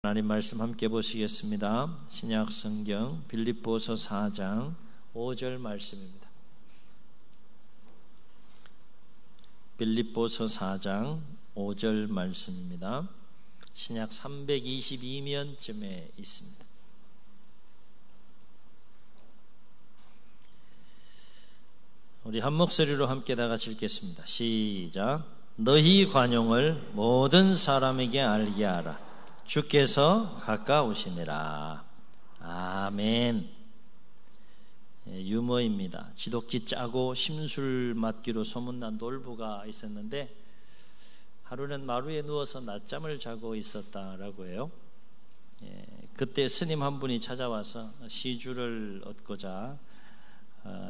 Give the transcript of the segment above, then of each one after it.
하나님 말씀 함께 보시겠습니다. 신약 성경 빌립보서 4장 5절 말씀입니다. 빌립보서 4장 5절 말씀입니다. 신약 322면쯤에 있습니다. 우리 한 목소리로 함께 다 같이 읽겠습니다. 시작. 너희 관용을 모든 사람에게 알게 하라. 주께서 가까우시니라. 아멘. 유머입니다. 지독히 짜고 심술 맞기로 소문난 놀부가 있었는데 하루는 마루에 누워서 낮잠을 자고 있었다라고 해요. 그때 스님 한 분이 찾아와서 시주를 얻고자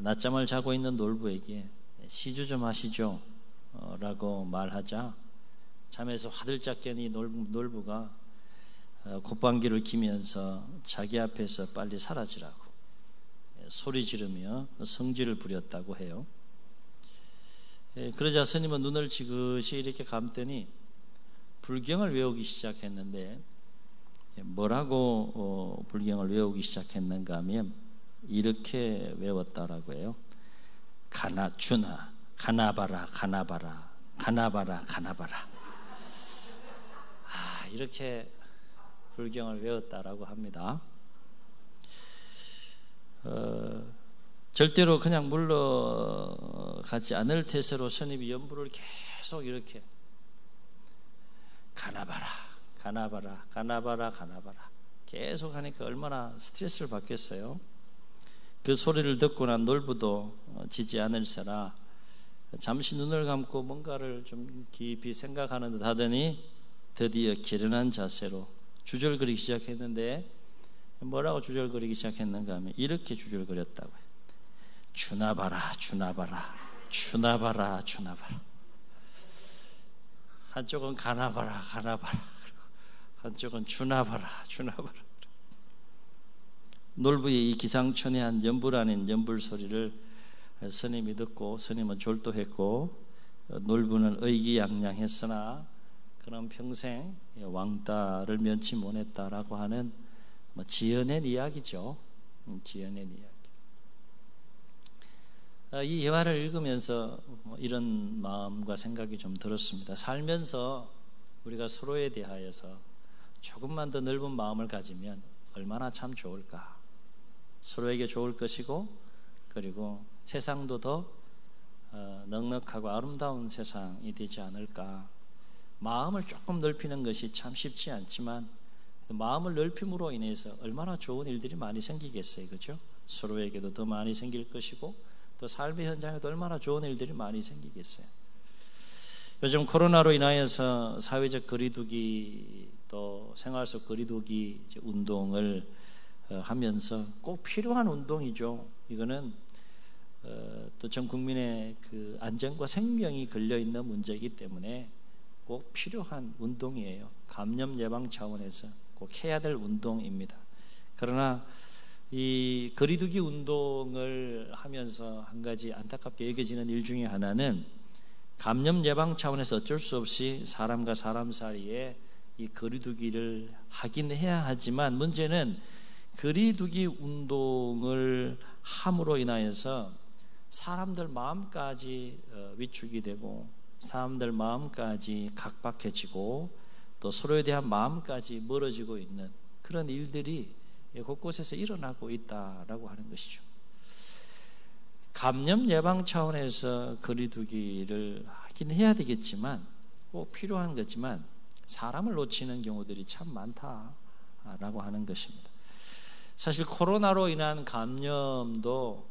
낮잠을 자고 있는 놀부에게 시주 좀 하시죠 라고 말하자 잠에서 화들짝 깬 이 놀부가 콧방귀를 뀌면서 자기 앞에서 빨리 사라지라고 소리 지르며 성질을 부렸다고 해요. 그러자 스님은 눈을 지그시 이렇게 감더니 불경을 외우기 시작했는데 뭐라고 불경을 외우기 시작했는가 하면 이렇게 외웠다라고 해요. 가나주나 가나바라 가나바라 가나바라 가나바라. 이렇게 불경을 외웠다라고 합니다. 절대로 그냥 물러가지 않을 태세로 스님이 연부를 계속 이렇게 가나바라 가나바라 가나바라 가나바라 계속 하니까 얼마나 스트레스를 받겠어요. 그 소리를 듣고 난 놀부도 지지 않을세라 잠시 눈을 감고 뭔가를 좀 깊이 생각하는 듯 하더니 드디어 기른한 자세로 주절거리기 시작했는데 뭐라고 주절거리기 시작했는가 하면 이렇게 주절거렸다고 해요. 주나봐라 주나봐라 주나봐라 주나봐라. 한쪽은 가나봐라 가나봐라 한쪽은 주나봐라 주나봐라. 놀부의 이 기상천외한 연불 아닌 연불 소리를 스님이 듣고 스님은 졸도했고 놀부는 의기양양했으나 그럼 평생 왕따를 면치 못했다라고 하는 지어낸 이야기죠. 지어낸 이야기. 이 예화를 읽으면서 이런 마음과 생각이 좀 들었습니다. 살면서 우리가 서로에 대하여서 조금만 더 넓은 마음을 가지면 얼마나 참 좋을까. 서로에게 좋을 것이고 그리고 세상도 더 넉넉하고 아름다운 세상이 되지 않을까. 마음을 조금 넓히는 것이 참 쉽지 않지만 마음을 넓힘으로 인해서 얼마나 좋은 일들이 많이 생기겠어요. 그렇죠? 서로에게도 더 많이 생길 것이고 또 삶의 현장에도 얼마나 좋은 일들이 많이 생기겠어요. 요즘 코로나로 인하여서 사회적 거리두기 또 생활 속 거리두기 운동을 하면서 꼭 필요한 운동이죠. 이거는 또 전 국민의 그 안전과 생명이 걸려있는 문제이기 때문에 꼭 필요한 운동이에요. 감염 예방 차원에서 꼭 해야 될 운동입니다. 그러나 이 거리두기 운동을 하면서 한 가지 안타깝게 여겨지는 일 중에 하나는 감염 예방 차원에서 어쩔 수 없이 사람과 사람 사이에 이 거리두기를 하긴 해야 하지만 문제는 거리두기 운동을 함으로 인하여서 사람들 마음까지 위축이 되고 사람들 마음까지 각박해지고 또 서로에 대한 마음까지 멀어지고 있는 그런 일들이 곳곳에서 일어나고 있다라고 하는 것이죠. 감염 예방 차원에서 거리두기를 하긴 해야 되겠지만 꼭 필요한 거지만 사람을 놓치는 경우들이 참 많다라고 하는 것입니다. 사실 코로나로 인한 감염도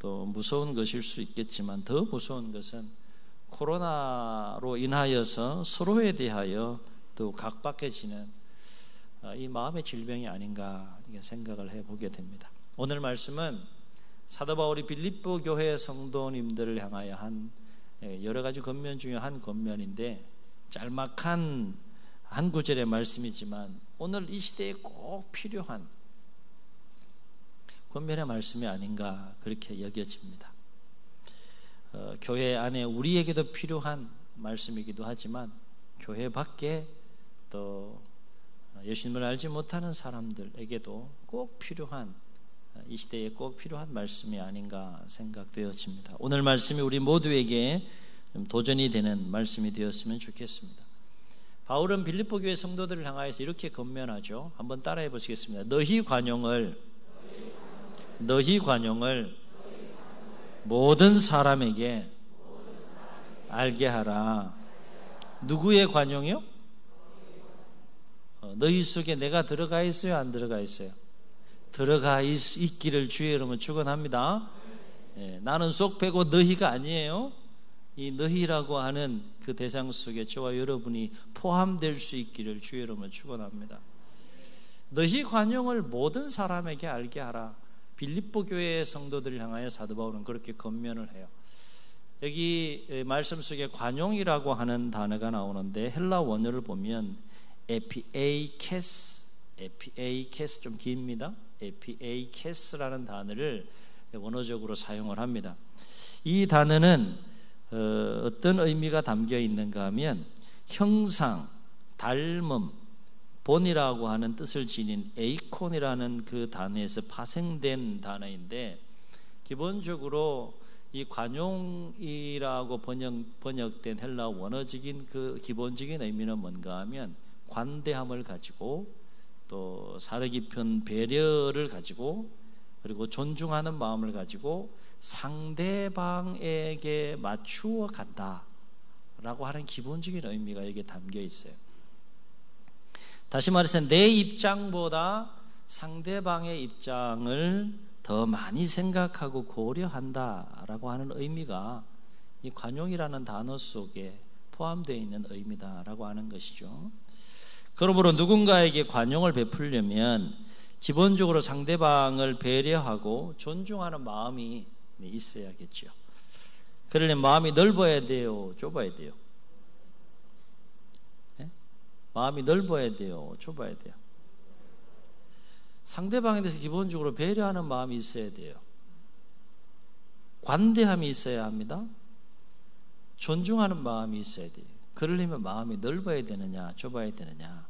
또 무서운 것일 수 있겠지만 더 무서운 것은 코로나로 인하여서 서로에 대하여 또 각박해지는 이 마음의 질병이 아닌가 생각을 해보게 됩니다. 오늘 말씀은 사도 바울이 빌립보 교회 성도님들을 향하여 한 여러 가지 권면 중에 한 권면인데 짤막한 한 구절의 말씀이지만 오늘 이 시대에 꼭 필요한 권면의 말씀이 아닌가 그렇게 여겨집니다. 교회 안에 우리에게도 필요한 말씀이기도 하지만 교회 밖에 또 예수님을 알지 못하는 사람들에게도 꼭 필요한, 이 시대에 꼭 필요한 말씀이 아닌가 생각되어집니다. 오늘 말씀이 우리 모두에게 좀 도전이 되는 말씀이 되었으면 좋겠습니다. 바울은 빌립보 교회 성도들을 향하여서 이렇게 권면하죠. 한번 따라해 보시겠습니다. 너희 관용을 모든 사람에게 알게 하라. 누구의 관용이요? 너희 속에 내가 들어가 있어요? 안 들어가 있어요? 들어가 있기를 주의 이름으로 축원합니다. 나는 쏙 빼고 너희가 아니에요. 이 너희라고 하는 그 대상 속에 저와 여러분이 포함될 수 있기를 주의 이름으로 축원합니다. 너희 관용을 모든 사람에게 알게 하라. 빌립보 교회의 성도들을 향하여 사도 바울은 그렇게 권면을 해요. 여기 말씀 속에 관용이라고 하는 단어가 나오는데 헬라 원어를 보면 에피에이케스 좀 깁니다. 에피에이케스라는 단어를 원어적으로 사용을 합니다. 이 단어는 어떤 의미가 담겨 있는가 하면 형상, 닮음, 본이라고 하는 뜻을 지닌 에이콘이라는 그 단어에서 파생된 단어인데, 기본적으로 이 관용이라고 번역된 헬라 원어적인 그 기본적인 의미는 뭔가 하면 관대함을 가지고 또 사려 깊은 배려를 가지고 그리고 존중하는 마음을 가지고 상대방에게 맞추어 간다라고 하는 기본적인 의미가 여기에 담겨 있어요. 다시 말해서 내 입장보다 상대방의 입장을 더 많이 생각하고 고려한다라고 하는 의미가 이 관용이라는 단어 속에 포함되어 있는 의미다라고 하는 것이죠. 그러므로 누군가에게 관용을 베풀려면 기본적으로 상대방을 배려하고 존중하는 마음이 있어야겠죠. 그러려면 마음이 넓어야 돼요? 좁아야 돼요? 네? 마음이 넓어야 돼요? 좁아야 돼요? 상대방에 대해서 기본적으로 배려하는 마음이 있어야 돼요. 관대함이 있어야 합니다. 존중하는 마음이 있어야 돼요. 그러려면 마음이 넓어야 되느냐 좁아야 되느냐?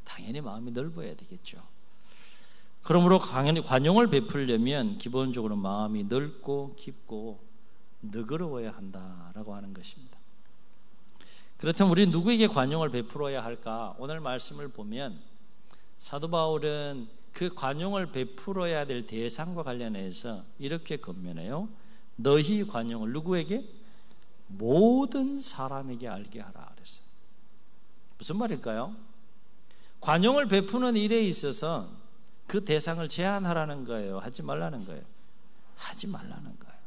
당연히 마음이 넓어야 되겠죠. 그러므로 관용을 베풀려면 기본적으로 마음이 넓고 깊고 너그러워야 한다라고 하는 것입니다. 그렇다면 우리 누구에게 관용을 베풀어야 할까? 오늘 말씀을 보면 사도 바울은 그 관용을 베풀어야 될 대상과 관련해서 이렇게 권면해요. 너희 관용을 누구에게? 모든 사람에게 알게 하라 그랬어요. 무슨 말일까요? 관용을 베푸는 일에 있어서 그 대상을 제한하라는 거예요? 하지 말라는 거예요? 하지 말라는 거예요.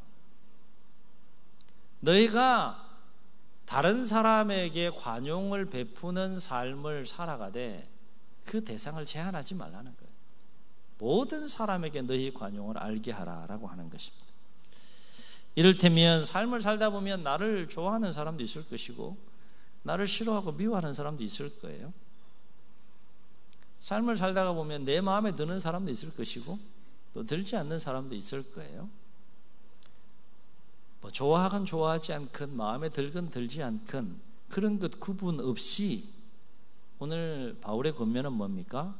너희가 다른 사람에게 관용을 베푸는 삶을 살아가되 그 대상을 제한하지 말라는 거예요. 모든 사람에게 너희 관용을 알게 하라라고 하는 것입니다. 이를테면 삶을 살다 보면 나를 좋아하는 사람도 있을 것이고 나를 싫어하고 미워하는 사람도 있을 거예요. 삶을 살다가 보면 내 마음에 드는 사람도 있을 것이고 또 들지 않는 사람도 있을 거예요. 뭐 좋아하건 좋아하지 않건 마음에 들건 들지 않건 그런 것 구분 없이 오늘 바울의 권면은 뭡니까?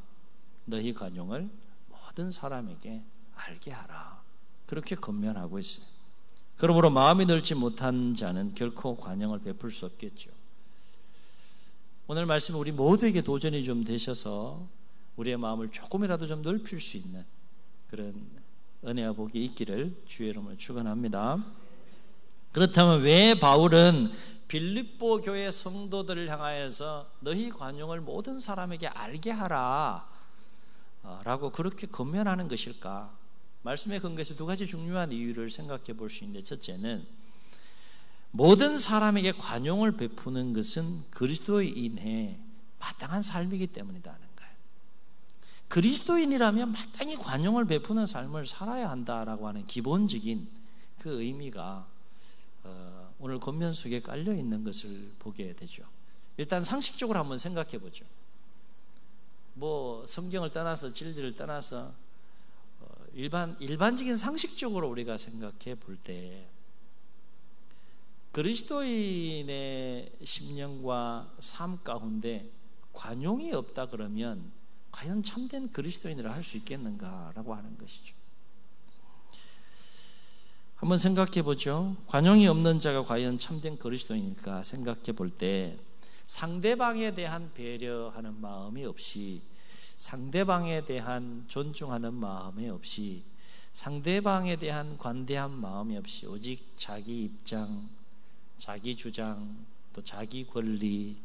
너희 관용을 모든 사람에게 알게 하라. 그렇게 권면하고 있어요. 그러므로 마음이 넓지 못한 자는 결코 관용을 베풀 수 없겠죠. 오늘 말씀 우리 모두에게 도전이 좀 되셔서 우리의 마음을 조금이라도 좀 넓힐 수 있는 그런 은혜와 복이 있기를 주의 이름으로 축원합니다. 그렇다면 왜 바울은 빌립보 교회 성도들을 향하여서 너희 관용을 모든 사람에게 알게 하라 라고 그렇게 권면하는 것일까? 말씀에 근거해서 두 가지 중요한 이유를 생각해 볼 수 있는데, 첫째는 모든 사람에게 관용을 베푸는 것은 그리스도인의 마땅한 삶이기 때문이라는 거예요. 그리스도인이라면 마땅히 관용을 베푸는 삶을 살아야 한다라고 하는 기본적인 그 의미가 오늘 권면 속에 깔려 있는 것을 보게 되죠. 일단 상식적으로 한번 생각해 보죠. 뭐 성경을 떠나서 진리를 떠나서 일반적인 상식적으로 우리가 생각해 볼 때 그리스도인의 심령과 삶 가운데 관용이 없다 그러면 과연 참된 그리스도인이라 할 수 있겠는가라고 하는 것이죠. 한번 생각해 보죠. 관용이 없는 자가 과연 참된 그리스도인일까 생각해 볼 때 상대방에 대한 배려하는 마음이 없이, 상대방에 대한 존중하는 마음이 없이, 상대방에 대한 관대한 마음이 없이 오직 자기 입장, 자기 주장, 또 자기 권리,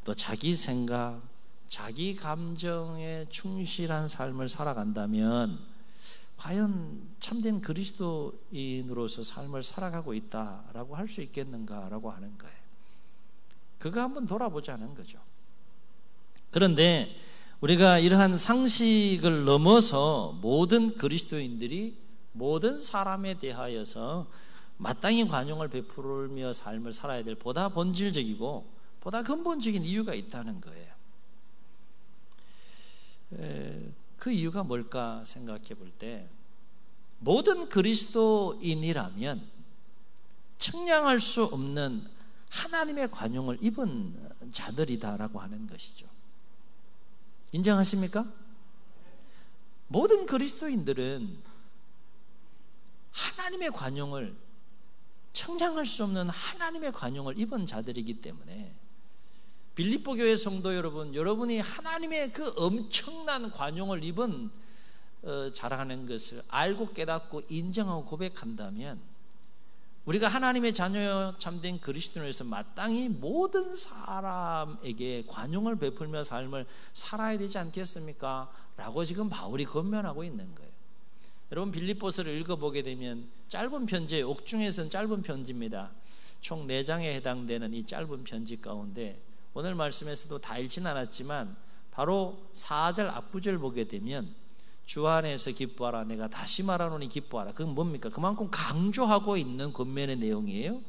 또 자기 생각, 자기 감정에 충실한 삶을 살아간다면 과연 참된 그리스도인으로서 삶을 살아가고 있다라고 할 수 있겠는가라고 하는 거예요. 그거 한번 돌아보자는 거죠. 그런데 우리가 이러한 상식을 넘어서 모든 그리스도인들이 모든 사람에 대하여서 마땅히 관용을 베풀며 삶을 살아야 될 보다 본질적이고 보다 근본적인 이유가 있다는 거예요. 그 이유가 뭘까 생각해 볼 때 모든 그리스도인이라면 측량할 수 없는 하나님의 관용을 입은 자들이다라고 하는 것이죠. 인정하십니까? 모든 그리스도인들은 하나님의 관용을, 측량할 수 없는 하나님의 관용을 입은 자들이기 때문에 빌립보 교회 성도 여러분, 여러분이 하나님의 그 엄청난 관용을 입은 자라가는 것을 알고 깨닫고 인정하고 고백한다면 우리가 하나님의 자녀여 참된 그리스도인으로서 마땅히 모든 사람에게 관용을 베풀며 삶을 살아야 되지 않겠습니까? 라고 지금 바울이 권면하고 있는 거예요. 여러분 빌립보서를 읽어보게 되면 짧은 편지예요. 옥중에서는 짧은 편지입니다. 총 4장에 해당되는 이 짧은 편지 가운데 오늘 말씀에서도 다 읽진 않았지만 바로 4절 앞구절 보게 되면 주 안에서 기뻐하라, 내가 다시 말하노니 기뻐하라. 그건 뭡니까? 그만큼 강조하고 있는 권면의 내용이에요.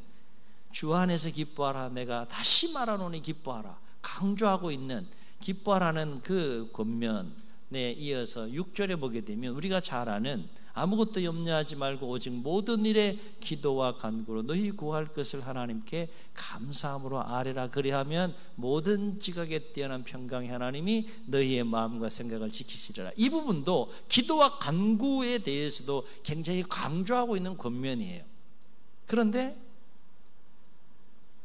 주 안에서 기뻐하라, 내가 다시 말하노니 기뻐하라. 강조하고 있는 기뻐하라는 그 권면에 이어서 6절에 보게 되면 우리가 잘 아는 아무것도 염려하지 말고 오직 모든 일에 기도와 간구로 너희 구할 것을 하나님께 감사함으로 아뢰라. 그리하면 모든 지각에 뛰어난 평강의 하나님이 너희의 마음과 생각을 지키시리라. 이 부분도 기도와 간구에 대해서도 굉장히 강조하고 있는 권면이에요. 그런데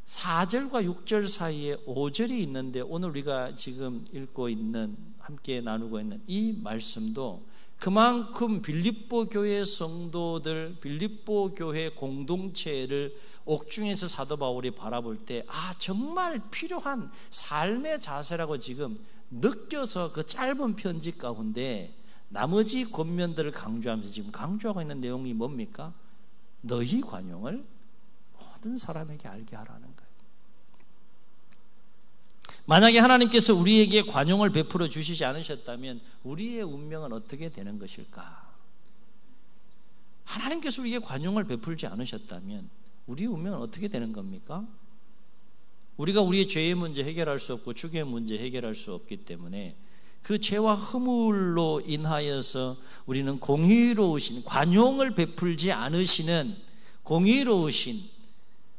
4절과 6절 사이에 5절이 있는데 오늘 우리가 지금 읽고 있는, 함께 나누고 있는 이 말씀도 그만큼 빌립보 교회 성도들, 빌립보 교회 공동체를 옥중에서 사도 바울이 바라볼 때 정말 필요한 삶의 자세라고 지금 느껴서 그 짧은 편지 가운데 나머지 권면들을 강조하면서 지금 강조하고 있는 내용이 뭡니까? 너희 관용을 모든 사람에게 알게 하라는 거예요. 만약에 하나님께서 우리에게 관용을 베풀어 주시지 않으셨다면 우리의 운명은 어떻게 되는 것일까? 하나님께서 우리에게 관용을 베풀지 않으셨다면 우리의 운명은 어떻게 되는 겁니까? 우리가 우리의 죄의 문제 해결할 수 없고 죽음의 문제 해결할 수 없기 때문에 그 죄와 허물로 인하여서 우리는 공의로우신, 관용을 베풀지 않으시는 공의로우신,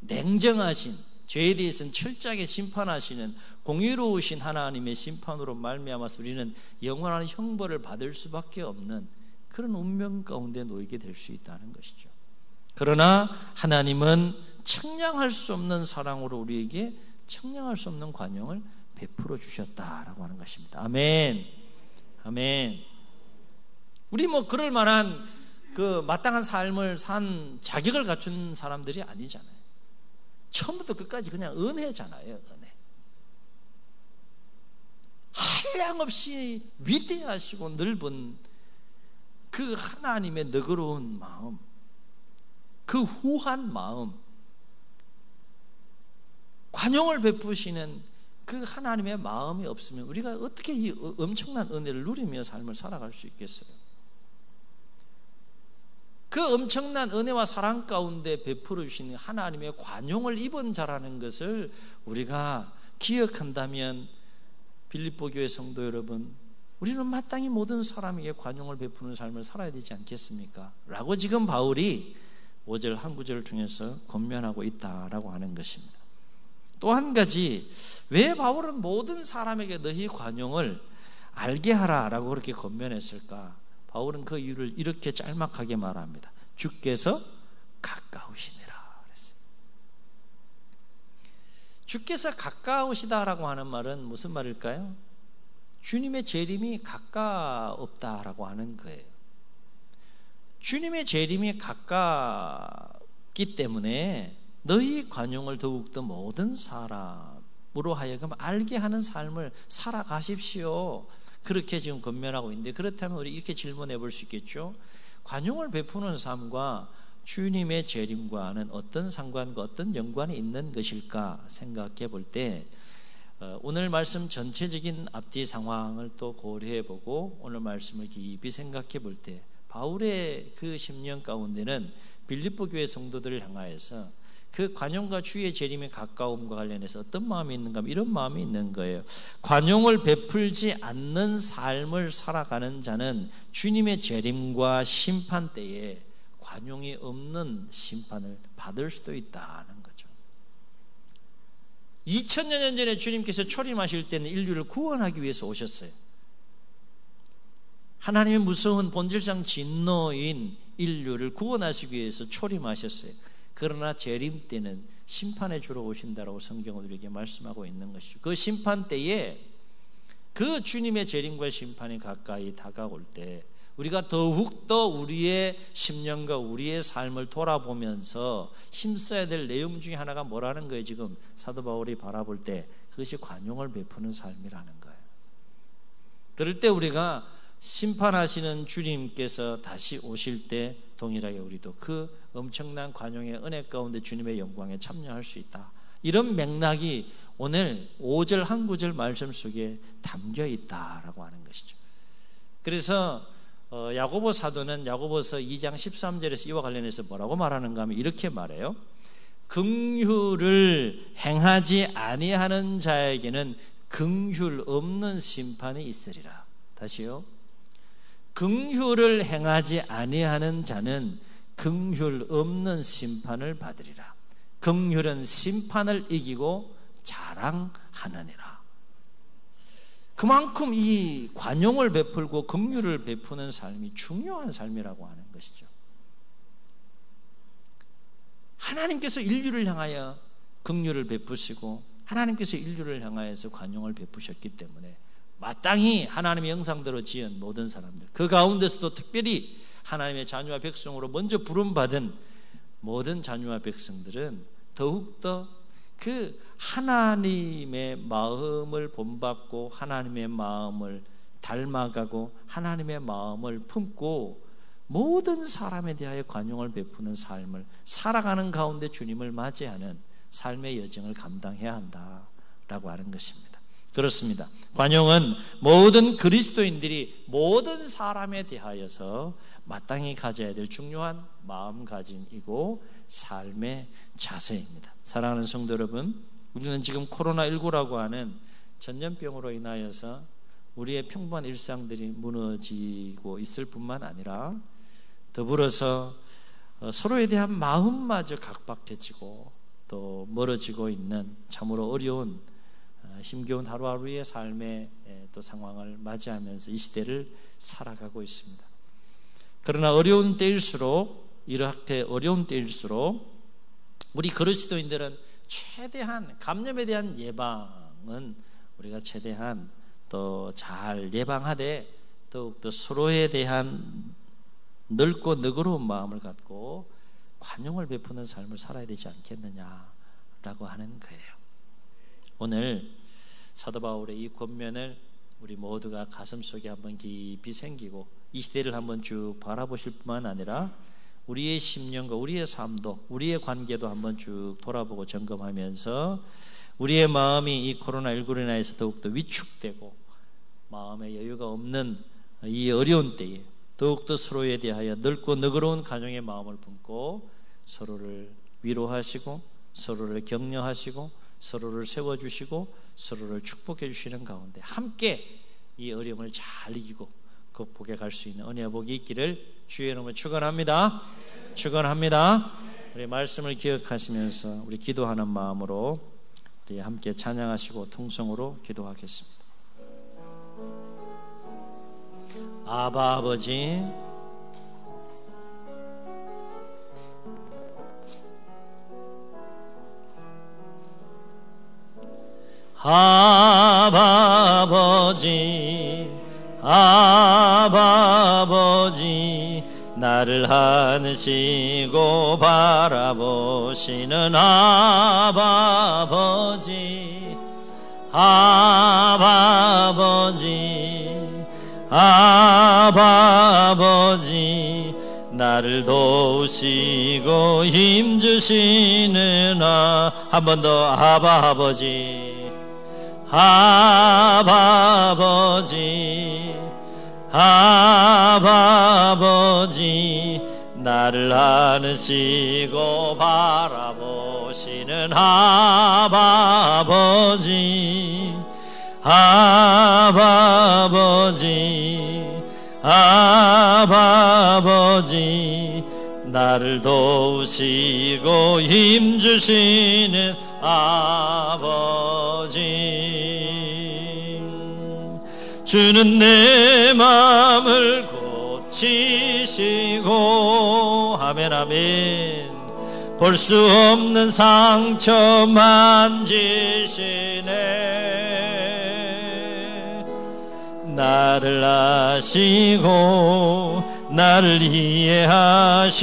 냉정하신, 죄에 대해서는 철저하게 심판하시는 공의로우신 하나님의 심판으로 말미암아서 우리는 영원한 형벌을 받을 수밖에 없는 그런 운명 가운데 놓이게 될 수 있다는 것이죠. 그러나 하나님은 측량할 수 없는 사랑으로 우리에게 측량할 수 없는 관용을 베풀어 주셨다라고 하는 것입니다. 아멘. 아멘. 우리 그럴 만한 그 마땅한 삶을 산 자격을 갖춘 사람들이 아니잖아요. 처음부터 끝까지 그냥 은혜잖아요. 은혜. 한량없이 위대하시고 넓은 그 하나님의 너그러운 마음, 그 후한 마음, 관용을 베푸시는 그 하나님의 마음이 없으면 우리가 어떻게 이 엄청난 은혜를 누리며 삶을 살아갈 수 있겠어요? 그 엄청난 은혜와 사랑 가운데 베풀어 주시는 하나님의 관용을 입은 자라는 것을 우리가 기억한다면 빌립보 교회 성도 여러분, 우리는 마땅히 모든 사람에게 관용을 베푸는 삶을 살아야 되지 않겠습니까? 라고 지금 바울이 5절 한 구절을 통해서 권면하고 있다라고 하는 것입니다. 또 한 가지, 왜 바울은 모든 사람에게 너희 관용을 알게 하라라고 그렇게 권면했을까? 바울은 그 이유를 이렇게 짤막하게 말합니다. 주께서 가까우시니라 그랬어요. 주께서 가까우시다라고 하는 말은 무슨 말일까요? 주님의 재림이 가까웠다라고 하는 거예요. 주님의 재림이 가깝기 때문에 너희 관용을 더욱더 모든 사람으로 하여금 알게 하는 삶을 살아가십시오. 그렇게 지금 권면하고 있는데, 그렇다면 우리 이렇게 질문해 볼 수 있겠죠. 관용을 베푸는 삶과 주님의 재림과는 어떤 상관과 어떤 연관이 있는 것일까 생각해 볼 때, 오늘 말씀 전체적인 앞뒤 상황을 또 고려해 보고 오늘 말씀을 깊이 생각해 볼 때, 바울의 그 심령 가운데는 빌립보 교회 성도들을 향하여서 그 관용과 주의 재림의 가까움과 관련해서 어떤 마음이 있는가 하면 이런 마음이 있는 거예요. 관용을 베풀지 않는 삶을 살아가는 자는 주님의 재림과 심판 때에 관용이 없는 심판을 받을 수도 있다는 거죠. 2000여 년 전에 주님께서 초림하실 때는 인류를 구원하기 위해서 오셨어요. 하나님의 무서운 본질상 진노인 인류를 구원하시기 위해서 초림하셨어요. 그러나 재림 때는 심판에 주러 오신다라고 성경은 우리에게 말씀하고 있는 것이죠. 그 심판 때에 그 주님의 재림과 심판이 가까이 다가올 때 우리가 더욱더 우리의 심령과 우리의 삶을 돌아보면서 힘써야 될 내용 중에 하나가 뭐라는 거예요? 지금 사도 바울이 바라볼 때 그것이 관용을 베푸는 삶이라는 거예요. 그럴 때 우리가 심판하시는 주님께서 다시 오실 때 동일하게 우리도 그 엄청난 관용의 은혜 가운데 주님의 영광에 참여할 수 있다. 이런 맥락이 오늘 5절 한 구절 말씀 속에 담겨 있다라고 하는 것이죠. 그래서 야고보 사도는 야고보서 2장 13절에서 이와 관련해서 뭐라고 말하는가 하면 이렇게 말해요. 긍휼을 행하지 아니하는 자에게는 긍휼 없는 심판이 있으리라. 다시요. 긍휼을 행하지 아니하는 자는 긍휼 없는 심판을 받으리라. 긍휼은 심판을 이기고 자랑하느니라. 그만큼 이 관용을 베풀고 긍휼을 베푸는 삶이 중요한 삶이라고 하는 것이죠. 하나님께서 인류를 향하여 긍휼을 베푸시고 하나님께서 인류를 향하여서 관용을 베푸셨기 때문에 마땅히 하나님의 형상대로 지은 모든 사람들, 그 가운데서도 특별히 하나님의 자녀와 백성으로 먼저 부름받은 모든 자녀와 백성들은 더욱더 그 하나님의 마음을 본받고 하나님의 마음을 닮아가고 하나님의 마음을 품고 모든 사람에 대하여 관용을 베푸는 삶을 살아가는 가운데 주님을 맞이하는 삶의 여정을 감당해야 한다라고 하는 것입니다. 그렇습니다. 관용은 모든 그리스도인들이 모든 사람에 대하여서 마땅히 가져야 될 중요한 마음가짐이고 삶의 자세입니다. 사랑하는 성도 여러분, 우리는 지금 코로나19라고 하는 전염병으로 인하여서 우리의 평범한 일상들이 무너지고 있을 뿐만 아니라 더불어서 서로에 대한 마음마저 각박해지고 또 멀어지고 있는 참으로 어려운 힘겨운 하루하루의 삶의 또 상황을 맞이하면서 이 시대를 살아가고 있습니다. 그러나 어려운 때일수록 이렇게 어려운 때일수록 우리 그리스도인들은 최대한 감염에 대한 예방은 우리가 최대한 또 잘 예방하되 더욱더 서로에 대한 넓고 너그러운 마음을 갖고 관용을 베푸는 삶을 살아야 되지 않겠느냐라고 하는 거예요. 오늘 사도 바울의 이 권면을 우리 모두가 가슴속에 한번 깊이 새기고 이 시대를 한번 쭉 바라보실 뿐만 아니라 우리의 심령과 우리의 삶도 우리의 관계도 한번 쭉 돌아보고 점검하면서 우리의 마음이 이 코로나19로 인해서 더욱더 위축되고 마음의 여유가 없는 이 어려운 때에 더욱더 서로에 대하여 넓고 너그러운 가정의 마음을 품고 서로를 위로하시고 서로를 격려하시고 서로를 세워주시고 서로를 축복해 주시는 가운데 함께 이 어려움을 잘 이기고 극복해 갈 수 있는 은혜와 복이 있기를 주의 이름으로 축원합니다. 축원합니다. 우리 말씀을 기억하시면서 우리 기도하는 마음으로 우리 함께 찬양하시고 통성으로 기도하겠습니다. 아바 아버지, 아바 아버지, 아바 아버지, 나를 안으시고 바라보시는 아바 아버지, 아바 아버지, 아바 아버지, 나를 도우시고 힘주시는 한 번 더 아바 아버지, 아바 아버지, 아바 아버지, 나를 안으시고 바라보시는 아바 아버지, 아바 아버지, 아바 아버지, 나를 도우시고 힘주시는 아버지, 주는 내 마음을 고치시고, 아멘 아멘, 볼 수 없는 상처 만지시네. 나를 아시고 나를 이해하시네.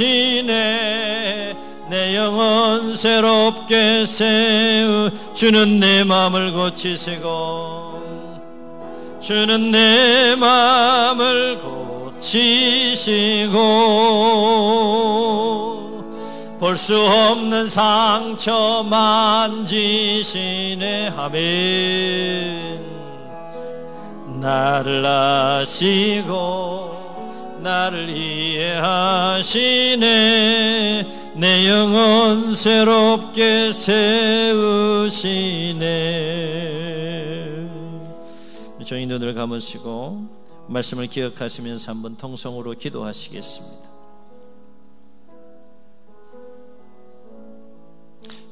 내 영혼 새롭게 세우주는 내 마음을 고치시고, 주는 내 마음을 고치시고, 볼 수 없는 상처 만지시네. 아멘. 나를 아시고 나를 이해하시네. 내 영혼 새롭게 세우시네. 저희 눈을 감으시고 말씀을 기억하시면서 한번 통성으로 기도하시겠습니다.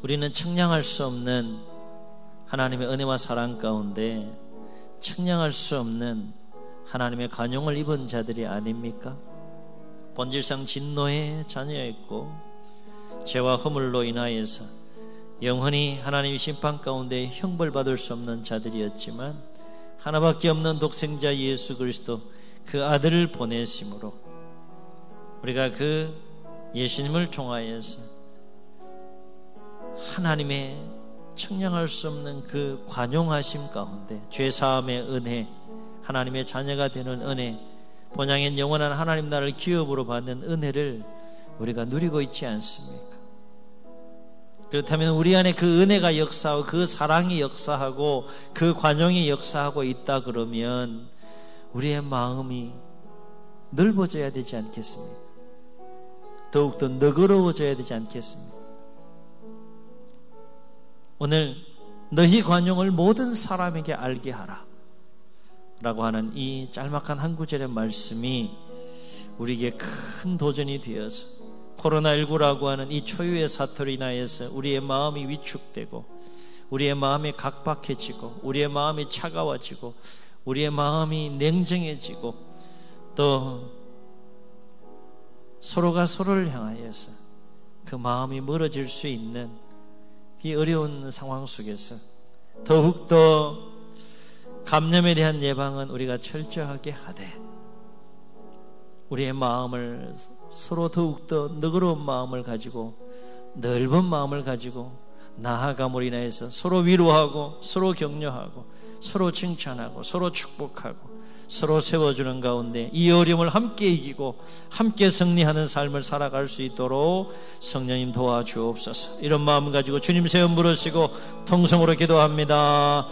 우리는 측량할 수 없는 하나님의 은혜와 사랑 가운데 측량할 수 없는 하나님의 관용을 입은 자들이 아닙니까? 본질상 진노의 자녀였고 죄와 허물로 인하여서 영원히 하나님의 심판 가운데 형벌받을 수 없는 자들이었지만 하나밖에 없는 독생자 예수 그리스도 그 아들을 보내심으로 우리가 그 예수님을 통하여서 하나님의 측량할 수 없는 그 관용하심 가운데 죄사함의 은혜, 하나님의 자녀가 되는 은혜, 본향의 영원한 하나님 나라를 기업으로 받는 은혜를 우리가 누리고 있지 않습니까? 그렇다면 우리 안에 그 은혜가 역사하고 그 사랑이 역사하고 그 관용이 역사하고 있다 그러면 우리의 마음이 넓어져야 되지 않겠습니까? 더욱더 너그러워져야 되지 않겠습니까? 오늘 너희 관용을 모든 사람에게 알게 하라 라고 하는 이 짤막한 한 구절의 말씀이 우리에게 큰 도전이 되어서 코로나19라고 하는 이 초유의 사태로 인하여서 우리의 마음이 위축되고 우리의 마음이 각박해지고 우리의 마음이 차가워지고 우리의 마음이 냉정해지고 또 서로가 서로를 향하여서 그 마음이 멀어질 수 있는 이 어려운 상황 속에서 더욱더 감염에 대한 예방은 우리가 철저하게 하되 우리의 마음을 서로 더욱더 너그러운 마음을 가지고 넓은 마음을 가지고 나아감으로 인해서 서로 위로하고 서로 격려하고 서로 칭찬하고 서로 축복하고 서로 세워주는 가운데 이 어려움을 함께 이기고 함께 승리하는 삶을 살아갈 수 있도록 성령님 도와주옵소서. 이런 마음 가지고 주님 세움 부르시고 통성으로 기도합니다.